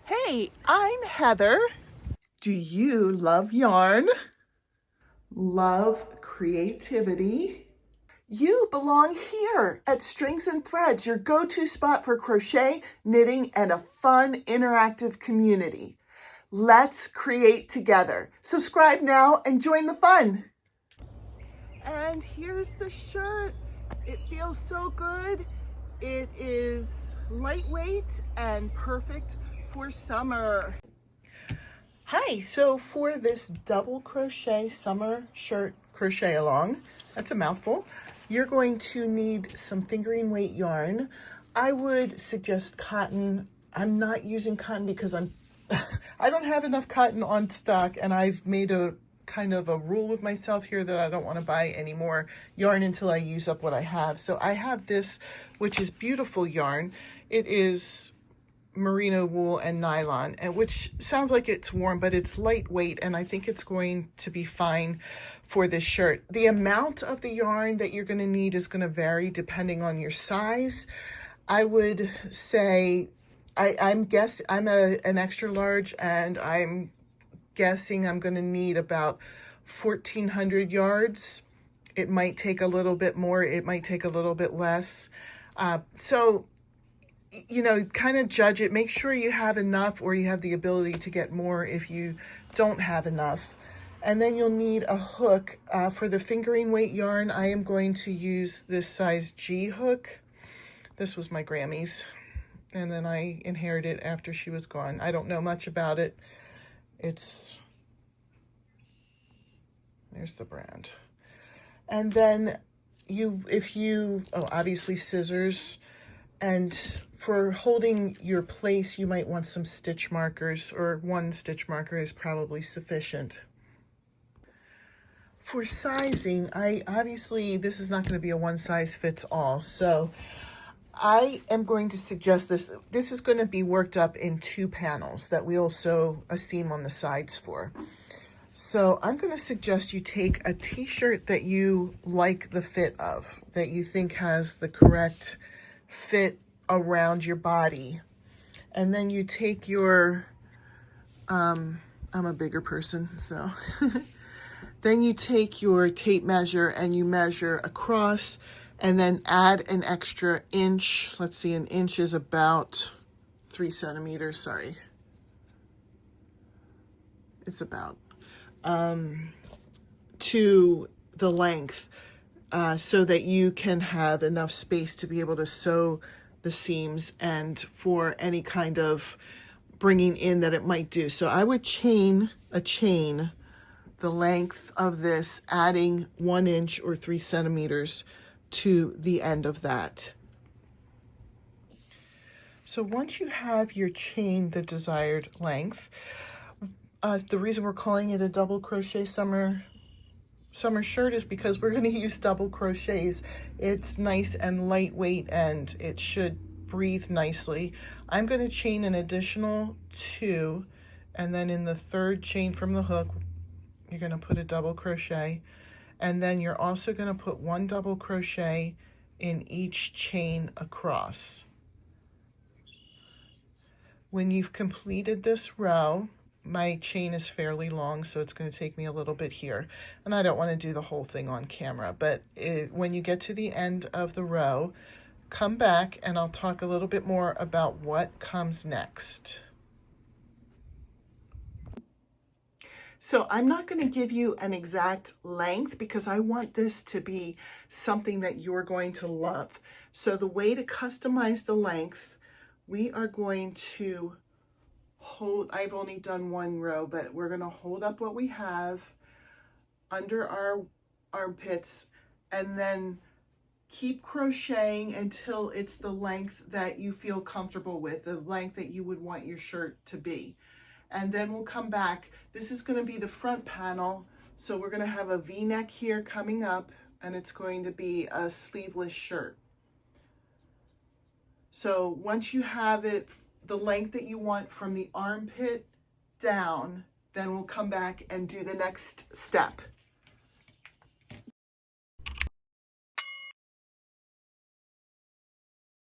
Hey, I'm Heather. Do you love yarn? Love creativity? You belong here at Strings and Threads, your go-to spot for crochet, knitting, and a fun, interactive community. Let's create together. Subscribe now and join the fun. And here's the shirt. It feels so good. It is lightweight and perfect for summer. Hi, so for this double crochet summer shirt crochet along, that's a mouthful, you're going to need some fingering weight yarn. I would suggest cotton. I'm not using cotton because I don't have enough cotton on stock, and I've made a kind of a rule with myself here that I don't want to buy any more yarn until I use up what I have. So I have this, which is beautiful yarn. It is merino wool and nylon, and which sounds like it's warm, but it's lightweight, and I think it's going to be fine for this shirt. The amount of the yarn that you're going to need is going to vary depending on your size. I would say I'm an extra large, and I'm guessing I'm going to need about 1,400 yards. It might take a little bit more, it might take a little bit less. So you know, kind of judge it. Make sure you have enough, or you have the ability to get more if you don't have enough. And then you'll need a hook. For the fingering weight yarn, I am going to use this size G hook. This was my Grammy's, and then I inherited it after she was gone. I don't know much about it. There's the brand. And then obviously scissors. And for holding your place, you might want some stitch markers, or one stitch marker is probably sufficient. For sizing, obviously this is not going to be a one size fits all. So I am going to suggest this. This is going to be worked up in 2 panels that we also a seam on the sides for. So I'm going to suggest you take a t-shirt that you like the fit of, that you think has the correct fit around your body, and then you take your I'm a bigger person, so then you take your tape measure and you measure across, and then add an extra inch. Let's see, an inch is about 3 centimeters, sorry, it's about to the length, so that you can have enough space to be able to sew the seams and for any kind of bringing in that it might do. So I would chain the length of this, adding 1 inch or 3 centimeters to the end of that. So once you have your chain the desired length, the reason we're calling it a double crochet summer shirt is because we're going to use double crochets. It's nice and lightweight, and it should breathe nicely. I'm going to chain an additional 2, and then in the 3rd chain from the hook, you're going to put a double crochet, and then you're also going to put 1 double crochet in each chain across. When you've completed this row, my chain is fairly long, so it's going to take me a little bit here, and I don't want to do the whole thing on camera, but when you get to the end of the row, come back and I'll talk a little bit more about what comes next. So I'm not going to give you an exact length because I want this to be something that you're going to love. So the way to customize the length, we are going to I've only done 1 row, but we're going to hold up what we have under our armpits, and then keep crocheting until it's the length that you feel comfortable with, the length that you would want your shirt to be. And then we'll come back. This is going to be the front panel. So we're going to have a V-neck here coming up, and it's going to be a sleeveless shirt. So once you have it the length that you want from the armpit down, then we'll come back and do the next step.